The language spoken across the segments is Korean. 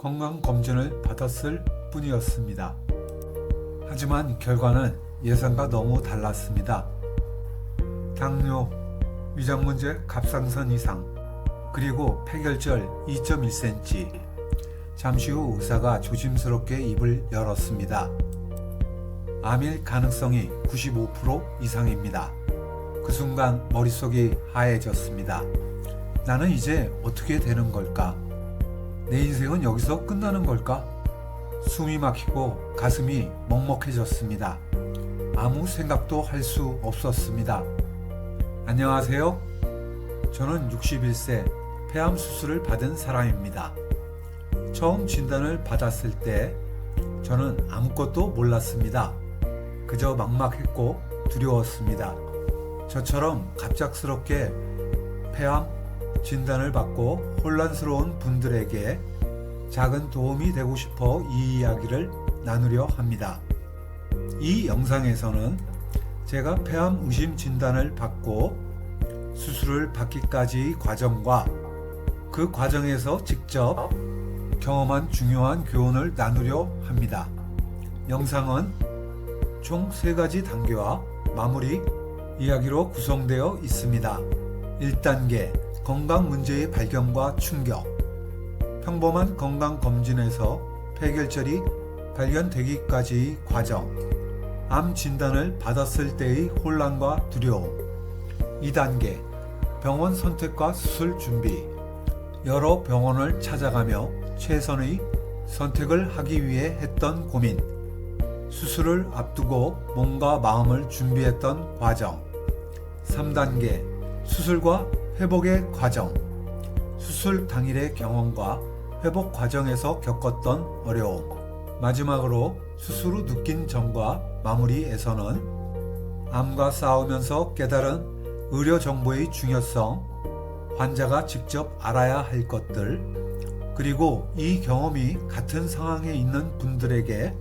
건강검진을 받았을 뿐이었습니다. 하지만 결과는 예상과 너무 달랐습니다. 당뇨, 위장문제 갑상선 이상, 그리고 폐결절 2.1cm. 잠시 후 의사가 조심스럽게 입을 열었습니다. 암일 가능성이 95% 이상입니다. 그 순간 머릿속이 하얘졌습니다. 나는 이제 어떻게 되는 걸까? 내 인생은 여기서 끝나는 걸까? 숨이 막히고 가슴이 먹먹해졌습니다. 아무 생각도 할 수 없었습니다. 안녕하세요. 저는 61세 폐암 수술을 받은 사람입니다. 처음 진단을 받았을 때 저는 아무것도 몰랐습니다. 그저 막막했고 두려웠습니다. 저처럼 갑작스럽게 폐암 진단을 받고 혼란스러운 분들에게 작은 도움이 되고 싶어 이 이야기를 나누려 합니다. 이 영상에서는 제가 폐암 의심 진단을 받고 수술을 받기까지의 과정과 그 과정에서 직접 경험한 중요한 교훈을 나누려 합니다. 영상은 총 3가지 단계와 마무리 이야기로 구성되어 있습니다. 1단계 건강 문제의 발견과 충격. 평범한 건강검진에서 폐결절이 발견되기까지의 과정. 암 진단을 받았을 때의 혼란과 두려움. 2단계 병원 선택과 수술 준비. 여러 병원을 찾아가며 최선의 선택을 하기 위해 했던 고민. 수술을 앞두고 몸과 마음을 준비했던 과정. 3단계 수술과 회복의 과정. 수술 당일의 경험과 회복 과정에서 겪었던 어려움. 마지막으로 수술 후 느낀 점과 마무리에서는 암과 싸우면서 깨달은 의료 정보의 중요성, 환자가 직접 알아야 할 것들, 그리고 이 경험이 같은 상황에 있는 분들에게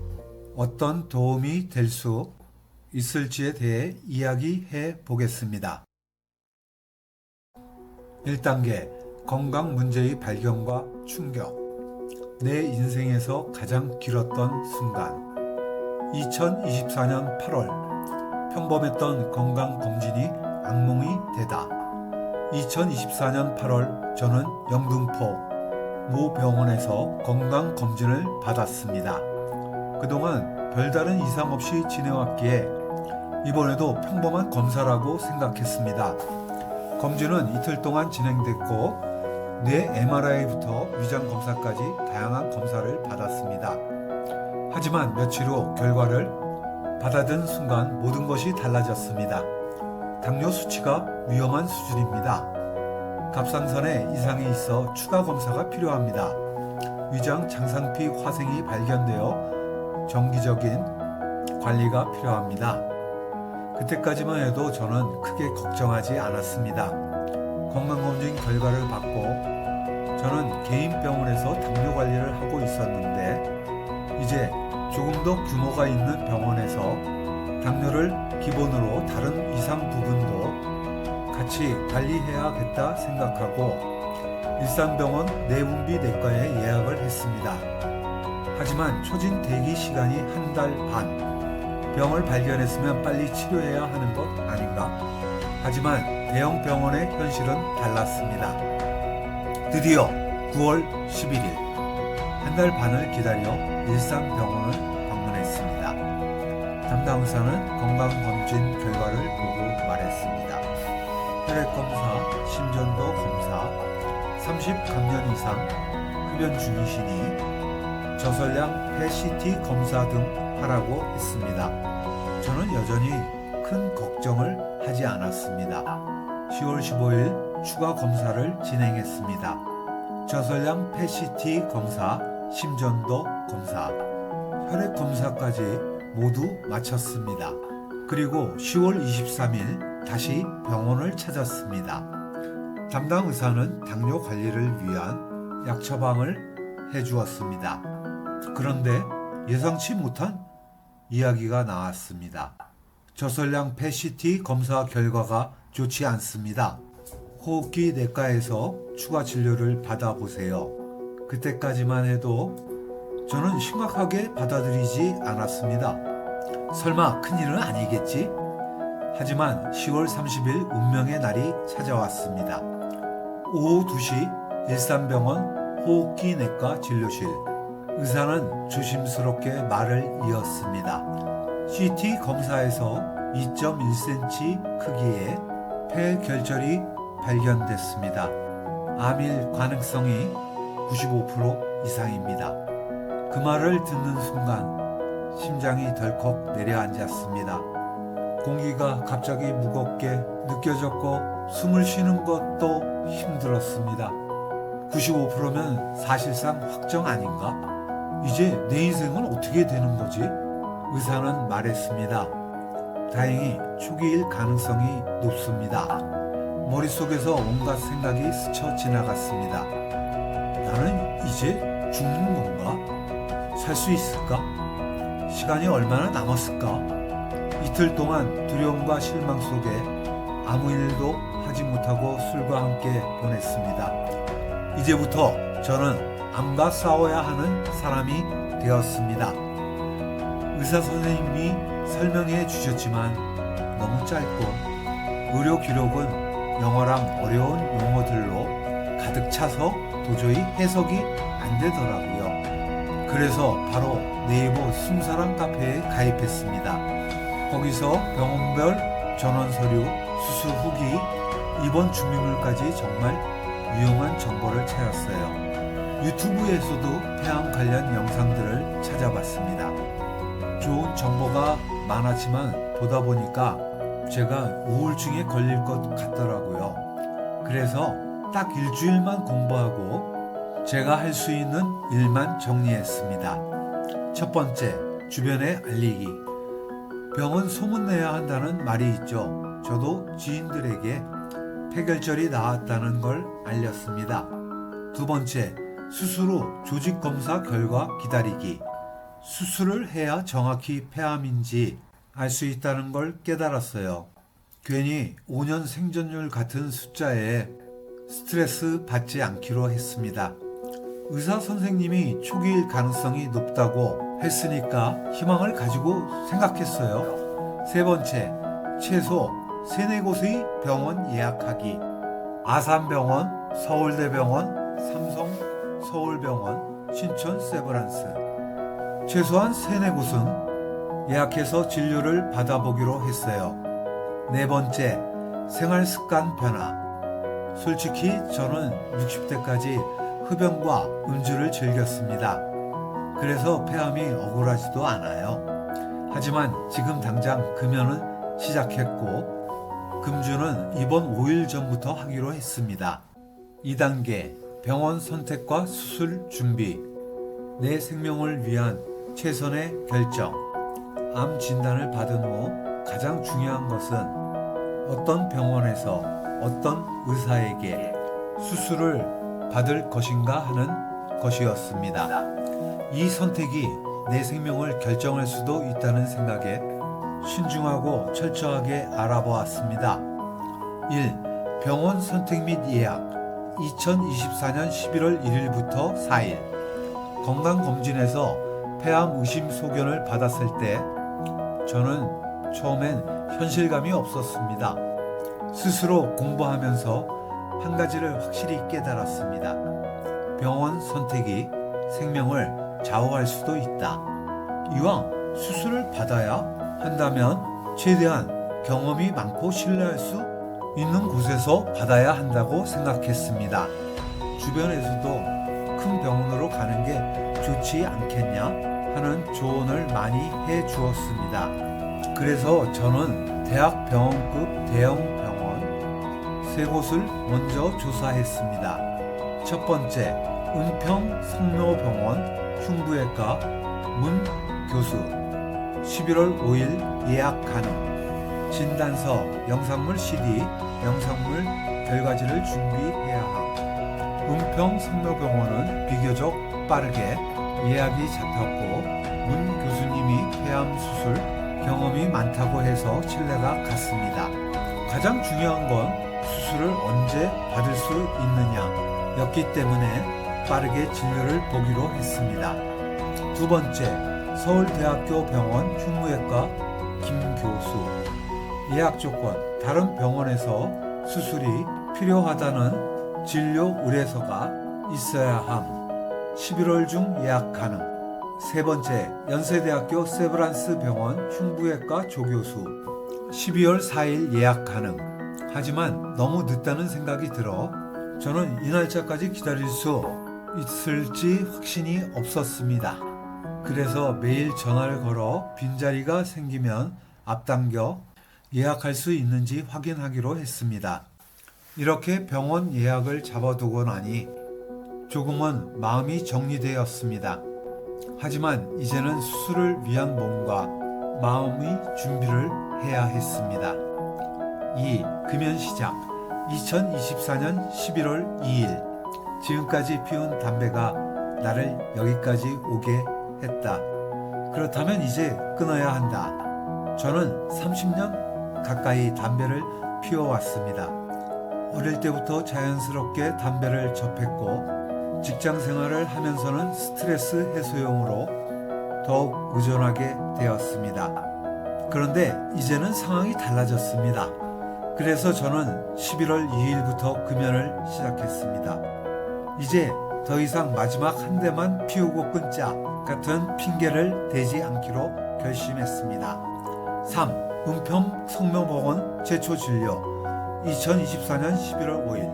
어떤 도움이 될 수 있을지에 대해 이야기해 보겠습니다. 1단계 건강 문제의 발견과 충격. 내 인생에서 가장 길었던 순간. 2024년 8월 평범했던 건강검진이 악몽이 되다. 2024년 8월 저는 영등포 모 병원에서 건강검진을 받았습니다. 그동안 별다른 이상 없이 지내왔기에 이번에도 평범한 검사라고 생각했습니다. 검진은 이틀 동안 진행됐고 뇌 MRI부터 위장 검사까지 다양한 검사를 받았습니다. 하지만 며칠 후 결과를 받아든 순간 모든 것이 달라졌습니다. 당뇨 수치가 위험한 수준입니다. 갑상선에 이상이 있어 추가 검사가 필요합니다. 위장 장상피 화생이 발견되어 정기적인 관리가 필요합니다. 그때까지만 해도 저는 크게 걱정하지 않았습니다. 건강검진 결과를 받고 저는 개인 병원에서 당뇨 관리를 하고 있었는데 이제 조금 더 규모가 있는 병원에서 당뇨를 기본으로 다른 이상 부분도 같이 관리해야겠다 생각하고 일산병원 내분비 내과에 예약을 했습니다. 하지만 초진 대기 시간이 1달 반. 병을 발견했으면 빨리 치료해야 하는 것 아닌가? 하지만 대형 병원의 현실은 달랐습니다. 드디어 9월 11일 1달 반을 기다려 일산병원을 방문했습니다. 담당 의사는 건강검진 결과를 보고 말했습니다. 혈액검사, 심전도 검사, 30감년 이상 흡연 중이시니 저설량 폐CT 검사 등 하라고 했습니다. 저는 여전히 큰 걱정을 하지 않았습니다. 10월 15일 추가 검사를 진행했습니다. 저설량 폐CT 검사, 심전도 검사, 혈액 검사까지 모두 마쳤습니다. 그리고 10월 23일 다시 병원을 찾았습니다. 담당 의사는 당뇨 관리를 위한 약 처방을 해주었습니다. 그런데 예상치 못한 이야기가 나왔습니다. 저설량 폐CT 검사 결과가 좋지 않습니다. 호흡기 내과에서 추가 진료를 받아보세요. 그때까지만 해도 저는 심각하게 받아들이지 않았습니다. 설마 큰일은 아니겠지? 하지만 10월 30일 운명의 날이 찾아왔습니다. 오후 2시 일산병원 호흡기내과 진료실. 의사는 조심스럽게 말을 이었습니다. CT 검사에서 2.1cm 크기의 폐결절이 발견됐습니다. 암일 가능성이 95% 이상입니다. 그 말을 듣는 순간 심장이 덜컥 내려앉았습니다. 공기가 갑자기 무겁게 느껴졌고 숨을 쉬는 것도 힘들었습니다. 95%면 사실상 확정 아닌가? 이제 내 인생은 어떻게 되는 거지? 의사는 말했습니다. 다행히 초기일 가능성이 높습니다. 머릿속에서 온갖 생각이 스쳐 지나갔습니다. 나는 이제 죽는 건가? 살 수 있을까? 시간이 얼마나 남았을까? 이틀 동안 두려움과 실망 속에 아무 일도 하지 못하고 술과 함께 보냈습니다. 이제부터 저는 암과 싸워야 하는 사람이 되었습니다. 의사 선생님이 설명해 주셨지만 너무 짧고 의료 기록은 영어랑 어려운 용어들로 가득 차서 도저히 해석이 안 되더라고요. 그래서 바로 네이버 숨사람 카페에 가입했습니다. 거기서 병원별 전원 서류, 수술 후기, 입원 준비물까지 정말 유용한 정보를 찾았어요. 유튜브에서도 폐암 관련 영상들을 찾아봤습니다. 좋은 정보가 많았지만 보다 보니까 제가 우울증에 걸릴 것 같더라고요. 그래서 딱 일주일만 공부하고 제가 할 수 있는 일만 정리했습니다. 첫 번째, 주변에 알리기. 병원 소문내야 한다는 말이 있죠. 저도 지인들에게 폐결절이 나왔다는 걸 알렸습니다. 두 번째, 수술 후 조직검사 결과 기다리기. 수술을 해야 정확히 폐암인지 알 수 있다는 걸 깨달았어요. 괜히 5년 생존율 같은 숫자에 스트레스 받지 않기로 했습니다. 의사 선생님이 초기일 가능성이 높다고 했으니까 희망을 가지고 생각했어요. 세 번째, 최소 3-4곳의 병원 예약하기. 아산병원, 서울대병원, 삼성 서울병원, 신촌 세브란스. 최소한 3-4곳은 예약해서 진료를 받아보기로 했어요. 네 번째, 생활습관 변화. 솔직히 저는 60대까지 흡연과 음주를 즐겼습니다. 그래서 폐암이 억울하지도 않아요. 하지만 지금 당장 금연은 시작했고 금주는 이번 5일 전부터 하기로 했습니다. 2단계, 병원 선택과 수술 준비. 내 생명을 위한 최선의 결정. 암 진단을 받은 후 가장 중요한 것은 어떤 병원에서 어떤 의사에게 수술을 받을 것인가 하는 것이었습니다. 이 선택이 내 생명을 결정할 수도 있다는 생각에 신중하고 철저하게 알아보았습니다. 1. 병원 선택 및 예약. 2024년 11월 1일부터 4일. 건강검진에서 폐암 의심 소견을 받았을 때 저는 처음엔 현실감이 없었습니다. 스스로 공부하면서 한 가지를 확실히 깨달았습니다. 병원 선택이 생명을 좌우할 수도 있다. 이왕 수술을 받아야 한다면 최대한 경험이 많고 신뢰할 수 있는 곳에서 받아야 한다고 생각했습니다. 주변에서도 큰 병원으로 가는 게 좋지 않겠냐 하는 조언을 많이 해 주었습니다. 그래서 저는 대학 병원급 대형 병원 3곳을 먼저 조사했습니다. 첫 번째, 은평 성묘병원 흉부외과 문 교수. 11월 5일 예약 가능. 진단서, 영상물 CD, 영상물 결과지를 준비해야 함. 은평 성묘병원은 비교적 빠르게 예약이 잡혔고 문 교수님이 폐암 수술 경험이 많다고 해서 신뢰가 갔습니다. 가장 중요한 건 수술을 언제 받을 수 있느냐 였기 때문에 빠르게 진료를 보기로 했습니다. 두 번째, 서울대학교 병원 흉부외과 김 교수. 예약 조건, 다른 병원에서 수술이 필요하다는 진료 의뢰서가 있어야 함. 11월 중 예약 가능. 세 번째, 연세대학교 세브란스 병원 흉부외과 조교수. 12월 4일 예약 가능. 하지만 너무 늦다는 생각이 들어 저는 이 날짜까지 기다릴 수 있을지 확신이 없었습니다. 그래서 매일 전화를 걸어 빈자리가 생기면 앞당겨 예약할 수 있는지 확인하기로 했습니다. 이렇게 병원 예약을 잡아두고 나니 조금은 마음이 정리되었습니다. 하지만 이제는 수술을 위한 몸과 마음의 준비를 해야 했습니다. 2. 금연 시작. 2024년 11월 2일. 지금까지 피운 담배가 나를 여기까지 오게 했다. 그렇다면 이제 끊어야 한다. 저는 30년 가까이 담배를 피워왔습니다. 어릴 때부터 자연스럽게 담배를 접했고 직장 생활을 하면서는 스트레스 해소용으로 더욱 의존하게 되었습니다. 그런데 이제는 상황이 달라졌습니다. 그래서 저는 11월 2일부터 금연을 시작했습니다. 이제 더 이상 마지막 한 대만 피우고 끊자 같은 핑계를 대지 않기로 결심했습니다. 3. 은평 성묘병원 제초 진료. 2024년 11월 5일.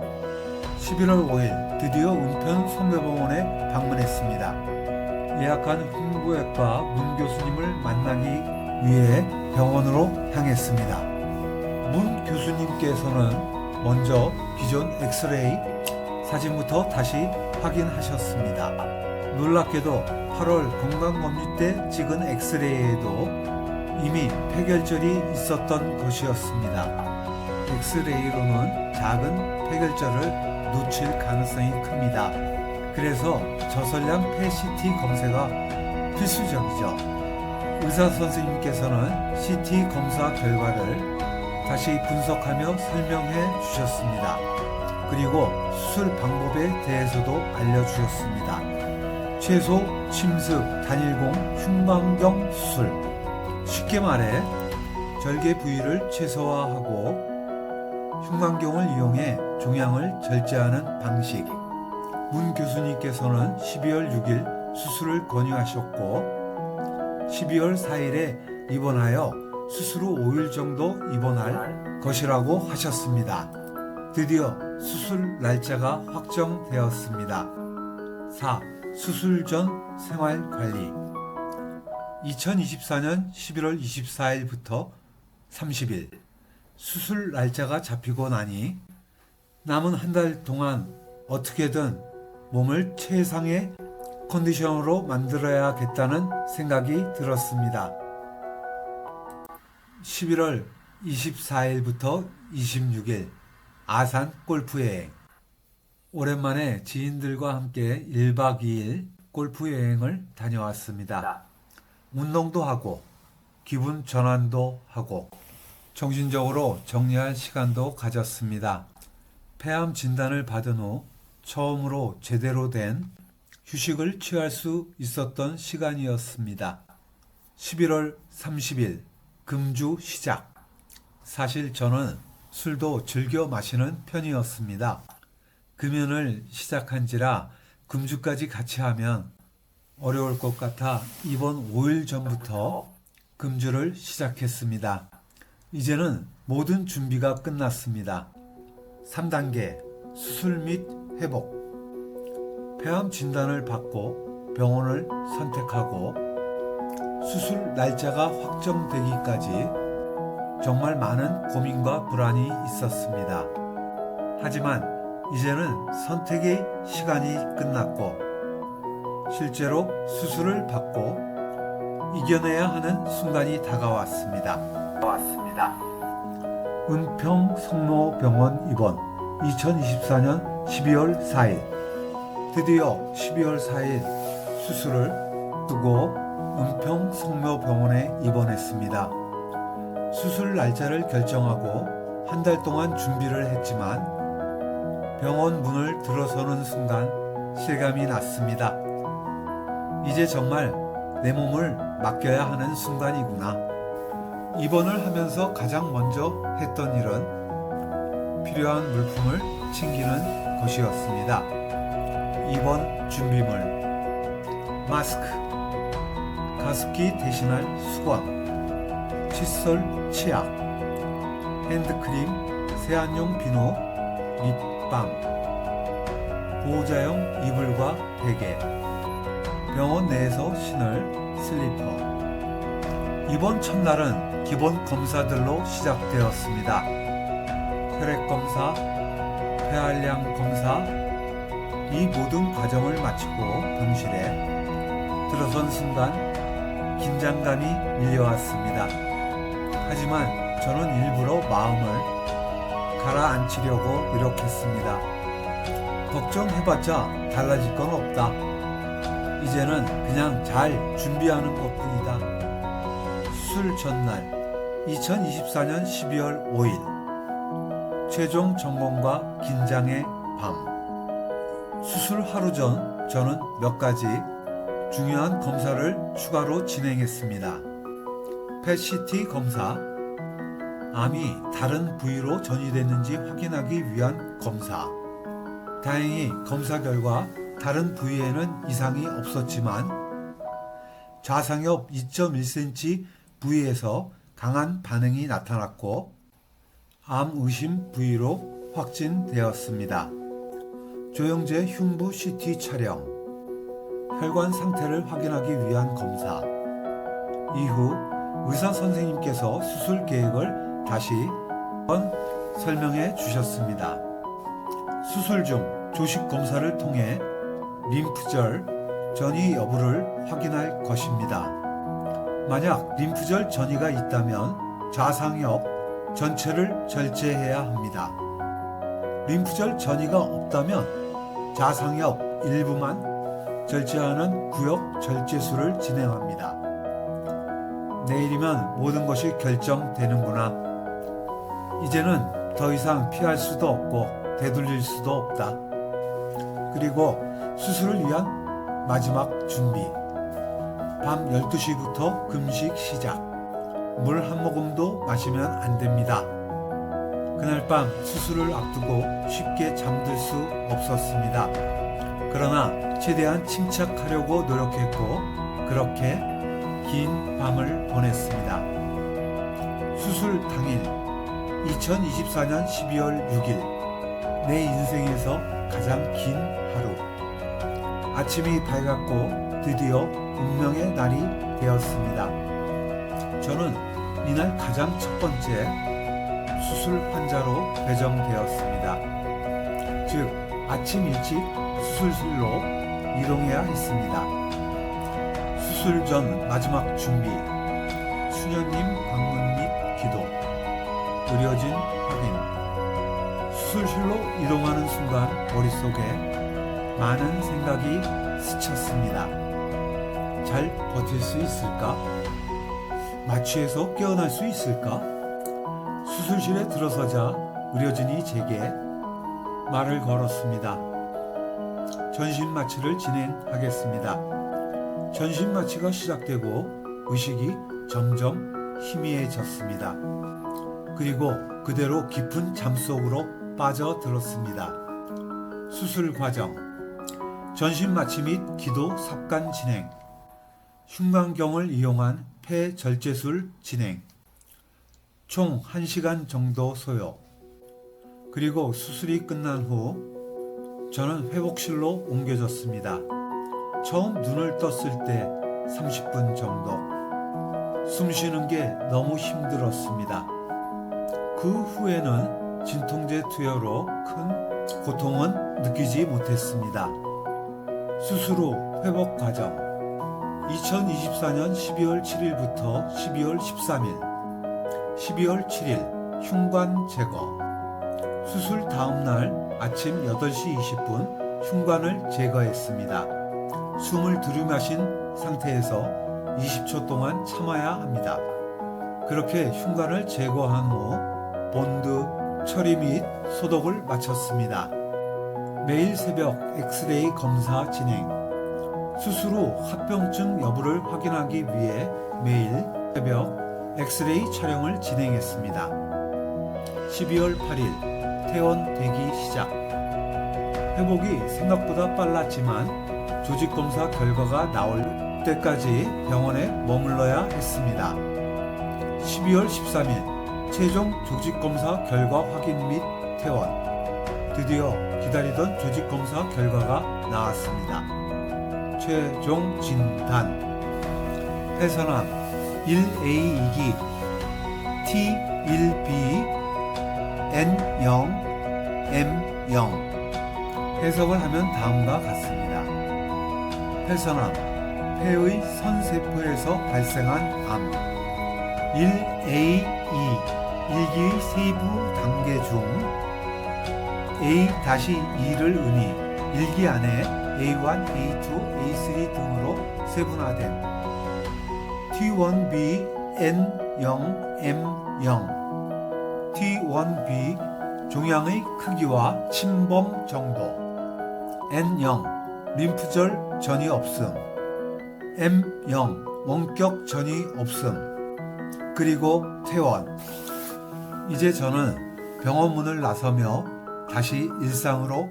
11월 5일 드디어 은평 성묘병원에 방문했습니다. 예약한 흉부외과 문 교수님을 만나기 위해 병원으로 향했습니다. 문 교수님께서는 먼저 기존 엑스레이 사진부터 다시 확인하셨습니다. 놀랍게도 8월 건강검진 때 찍은 엑스레이에도 이미 폐결절이 있었던 것이었습니다. 엑스레이로는 작은 폐결절을 놓칠 가능성이 큽니다. 그래서 저설량 PET 검사가 필수적이죠. 의사 선생님께서는 CT 검사 결과를 다시 분석하며 설명해 주셨습니다. 그리고 수술 방법에 대해서도 알려주셨습니다. 최소, 침습, 단일공, 흉방경 수술. 쉽게 말해 절개 부위를 최소화하고 흉곽경을 이용해 종양을 절제하는 방식. 문 교수님께서는 12월 6일 수술을 권유하셨고 12월 4일에 입원하여 수술 후 5일 정도 입원할 것이라고 하셨습니다. 드디어 수술 날짜가 확정되었습니다. 4. 수술 전 생활관리. 2024년 11월 24일부터 30일. 수술 날짜가 잡히고 나니 남은 한 달 동안 어떻게든 몸을 최상의 컨디션으로 만들어야겠다는 생각이 들었습니다. 11월 24일부터 26일 아산 골프 여행. 오랜만에 지인들과 함께 1박 2일 골프 여행을 다녀왔습니다. 운동도 하고 기분 전환도 하고 정신적으로 정리할 시간도 가졌습니다. 폐암 진단을 받은 후 처음으로 제대로 된 휴식을 취할 수 있었던 시간이었습니다. 11월 30일 금주 시작. 사실 저는 술도 즐겨 마시는 편이었습니다. 금연을 시작한지라 금주까지 같이 하면 어려울 것 같아 이번 5일 전부터 금주를 시작했습니다. 이제는 모든 준비가 끝났습니다. 3단계 수술 및 회복. 폐암 진단을 받고 병원을 선택하고 수술 날짜가 확정되기까지 정말 많은 고민과 불안이 있었습니다. 하지만 이제는 선택의 시간이 끝났고 실제로 수술을 받고 이겨내야 하는 순간이 다가왔습니다. 은평 성모병원 입원 2024년 12월 4일. 드디어 12월 4일 수술을 두고 은평 성모병원에 입원했습니다. 수술 날짜를 결정하고 한 달 동안 준비를 했지만 병원 문을 들어서는 순간 실감이 났습니다. 이제 정말 내 몸을 맡겨야 하는 순간이구나. 입원을 하면서 가장 먼저 했던 일은 필요한 물품을 챙기는 것이었습니다. 입원 준비물, 마스크, 가습기 대신할 수건, 칫솔, 치약, 핸드크림, 세안용 비누, 립밤, 보호자용 이불과 베개, 병원 내에서 신을 슬리퍼. 이번 첫날은 기본 검사들로 시작되었습니다. 혈액검사, 폐활량 검사, 이 모든 과정을 마치고 병실에 들어선 순간 긴장감이 밀려왔습니다. 하지만 저는 일부러 마음을 가라앉히려고 노력했습니다. 걱정해봤자 달라질 건 없다. 이제는 그냥 잘 준비하는 것뿐이다. 수술 전날 2024년 12월 5일 최종 점검과 긴장의 밤. 수술 하루 전 저는 몇 가지 중요한 검사를 추가로 진행했습니다. 펫CT 검사, 암이 다른 부위로 전이됐는지 확인하기 위한 검사. 다행히 검사 결과 다른 부위에는 이상이 없었지만 좌상엽 2.1cm 부위에서 강한 반응이 나타났고 암 의심 부위로 확진되었습니다. 조영재 흉부 CT 촬영, 혈관 상태를 확인하기 위한 검사. 이후 의사 선생님께서 수술 계획을 다시 한번 설명해 주셨습니다. 수술 중 조직 검사를 통해 림프절 전이 여부를 확인할 것입니다. 만약 림프절 전이가 있다면 좌상엽 전체를 절제해야 합니다. 림프절 전이가 없다면 좌상엽 일부만 절제하는 구역 절제술을 진행합니다. 내일이면 모든 것이 결정되는구나. 이제는 더 이상 피할 수도 없고 되돌릴 수도 없다. 그리고 수술을 위한 마지막 준비. 밤 12시부터 금식 시작. 물 한 모금도 마시면 안 됩니다. 그날 밤 수술을 앞두고 쉽게 잠들 수 없었습니다. 그러나 최대한 침착하려고 노력했고 그렇게 긴 밤을 보냈습니다. 수술 당일 2024년 12월 6일 내 인생에서 가장 긴 하루. 아침이 밝았고 드디어 운명의 날이 되었습니다. 저는 이날 가장 첫 번째 수술 환자로 배정되었습니다. 즉 아침 일찍 수술실로 이동해야 했습니다. 수술 전 마지막 준비, 수녀님 방문 및 기도, 의료진 확인. 수술실로 이동하는 순간 머릿속에 많은 생각이 스쳤습니다. 잘 버틸 수 있을까? 마취해서 깨어날 수 있을까? 수술실에 들어서자 의료진이 제게 말을 걸었습니다. 전신 마취를 진행하겠습니다. 전신 마취가 시작되고 의식이 점점 희미해졌습니다. 그리고 그대로 깊은 잠 속으로 빠져들었습니다. 수술 과정, 전신 마취 및 기도 삽관 진행, 흉관경을 이용한 폐 절제술 진행, 총 1시간 정도 소요. 그리고 수술이 끝난 후 저는 회복실로 옮겨졌습니다. 처음 눈을 떴을 때 30분 정도. 숨 쉬는 게 너무 힘들었습니다. 그 후에는 진통제 투여로 큰 고통은 느끼지 못했습니다. 수술 후 회복 과정. 2024년 12월 7일부터 12월 13일, 12월 7일 흉관 제거. 수술 다음 날 아침 8시 20분 흉관을 제거했습니다. 숨을 들이마신 상태에서 20초 동안 참아야 합니다. 그렇게 흉관을 제거한 후 본드, 처리 및 소독을 마쳤습니다. 매일 새벽 엑스레이 검사 진행. 수술 후 합병증 여부를 확인하기 위해 매일 새벽 엑스레이 촬영을 진행했습니다. 12월 8일 퇴원 대기 시작. 회복이 생각보다 빨랐지만 조직검사 결과가 나올 때까지 병원에 머물러야 했습니다. 12월 13일 최종 조직검사 결과 확인 및 퇴원. 드디어 기다리던 조직검사 결과가 나왔습니다. 최종 진단. 회선암 1A 2기 T1B N0 M0. 해석을 하면 다음과 같습니다. 회선암, 폐의 선세포에서 발생한 암. 1A2, 1기의 세부 단계 중 A-2를 의미 1기 안에 A1, A2, A3 등으로 세분화된 T1B N0 M0. T1B 종양의 크기와 침범 정도. N0 림프절 전이 없음. M0 원격 전이 없음. 그리고 퇴원. 이제 저는 병원 문을 나서며 다시 일상으로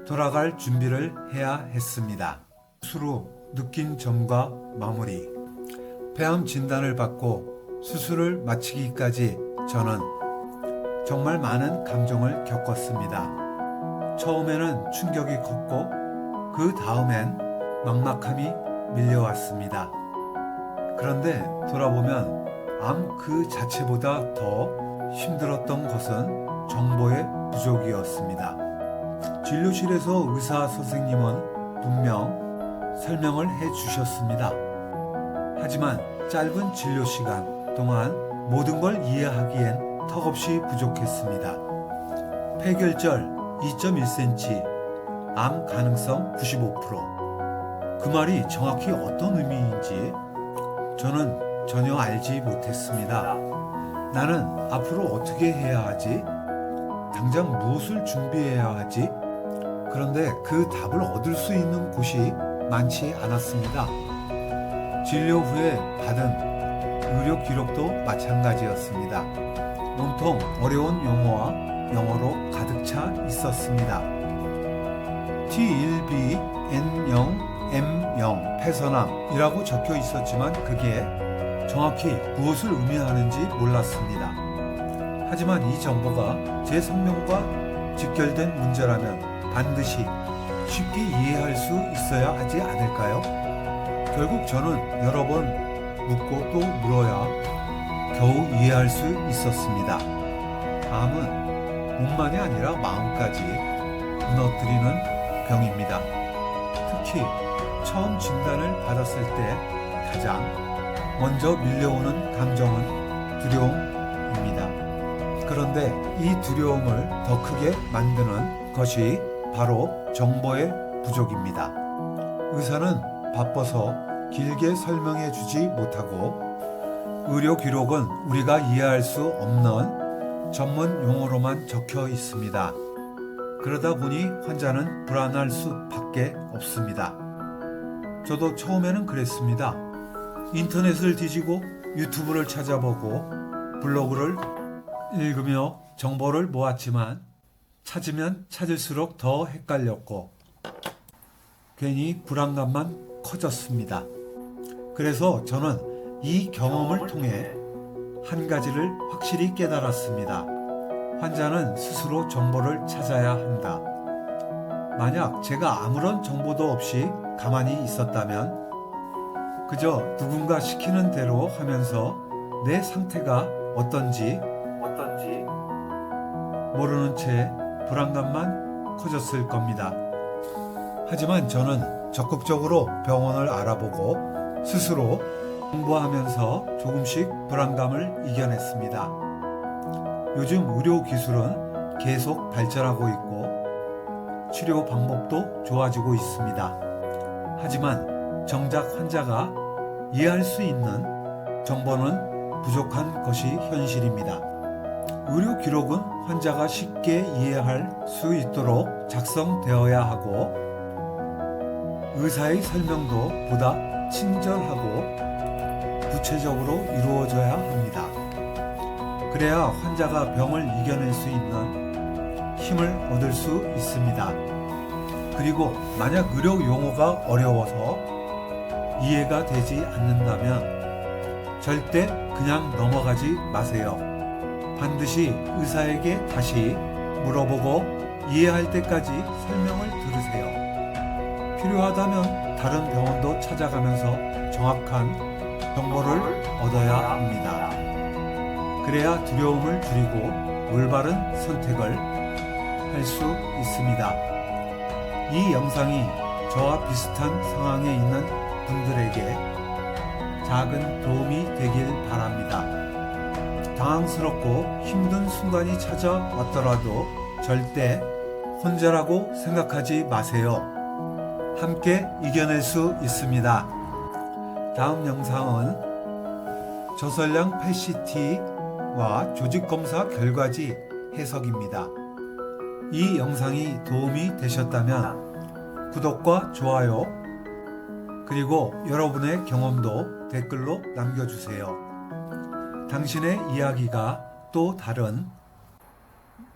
돌아갈 준비를 해야 했습니다. 수술 후 느낀 점과 마무리. 폐암 진단을 받고 수술을 마치기까지 저는 정말 많은 감정을 겪었습니다. 처음에는 충격이 컸고 그 다음엔 막막함이 밀려왔습니다. 그런데 돌아보면 암 그 자체보다 더 힘들었던 것은 정보의 부족이었습니다. 진료실에서 의사 선생님은 분명 설명을 해 주셨습니다. 하지만 짧은 진료 시간 동안 모든 걸 이해하기엔 턱없이 부족했습니다. 폐결절 2.1cm, 암 가능성 95%. 그 말이 정확히 어떤 의미인지 저는 전혀 알지 못했습니다. 나는 앞으로 어떻게 해야 하지? 당장 무엇을 준비해야 하지? 그런데 그 답을 얻을 수 있는 곳이 많지 않았습니다. 진료 후에 받은 의료 기록도 마찬가지였습니다. 온통 어려운 용어와 영어로 가득 차 있었습니다. T1B N0 M0 폐선암이라고 적혀 있었지만 그게 정확히 무엇을 의미하는지 몰랐습니다. 하지만 이 정보가 제 생명과 직결된 문제라면 반드시 쉽게 이해할 수 있어야 하지 않을까요? 결국 저는 여러 번 묻고 또 물어야 겨우 이해할 수 있었습니다. 암은 몸만이 아니라 마음까지 무너뜨리는 병입니다. 특히 처음 진단을 받았을 때 가장 먼저 밀려오는 감정은 두려움입니다. 그런데 이 두려움을 더 크게 만드는 것이 바로 정보의 부족입니다. 의사는 바빠서 길게 설명해 주지 못하고 의료 기록은 우리가 이해할 수 없는 전문 용어로만 적혀 있습니다. 그러다 보니 환자는 불안할 수밖에 없습니다. 저도 처음에는 그랬습니다. 인터넷을 뒤지고 유튜브를 찾아보고 블로그를 읽으며 정보를 모았지만 찾으면 찾을수록 더 헷갈렸고 괜히 불안감만 커졌습니다. 그래서 저는 이 경험을 통해 한 가지를 확실히 깨달았습니다. 환자는 스스로 정보를 찾아야 한다. 만약 제가 아무런 정보도 없이 가만히 있었다면 그저 누군가 시키는 대로 하면서 내 상태가 어떤지 모르는 채 불안감만 커졌을 겁니다. 하지만 저는 적극적으로 병원을 알아보고 스스로 공부하면서 조금씩 불안감을 이겨냈습니다. 요즘 의료 기술은 계속 발전하고 있고 치료 방법도 좋아지고 있습니다. 하지만 정작 환자가 이해할 수 있는 정보는 부족한 것이 현실입니다. 의료 기록은 환자가 쉽게 이해할 수 있도록 작성되어야 하고 의사의 설명도 보다 친절하고 구체적으로 이루어져야 합니다. 그래야 환자가 병을 이겨낼 수 있는 힘을 얻을 수 있습니다. 그리고 만약 의료 용어가 어려워서 이해가 되지 않는다면 절대 그냥 넘어가지 마세요. 반드시 의사에게 다시 물어보고 이해할 때까지 설명을 들으세요. 필요하다면 다른 병원도 찾아가면서 정확한 정보를 얻어야 합니다. 그래야 두려움을 줄이고 올바른 선택을 할 수 있습니다. 이 영상이 저와 비슷한 상황에 있는 분들에게 작은 도움이 되길 바랍니다. 당황스럽고 힘든 순간이 찾아왔더라도 절대 혼자라고 생각하지 마세요. 함께 이겨낼 수 있습니다. 다음 영상은 저설량 PET-CT와 조직검사 결과지 해석입니다. 이 영상이 도움이 되셨다면 구독과 좋아요 그리고 여러분의 경험도 댓글로 남겨주세요. 당신의 이야기가 또 다른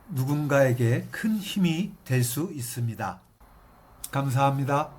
누군가에게 큰 힘이 될 수 있습니다. 감사합니다.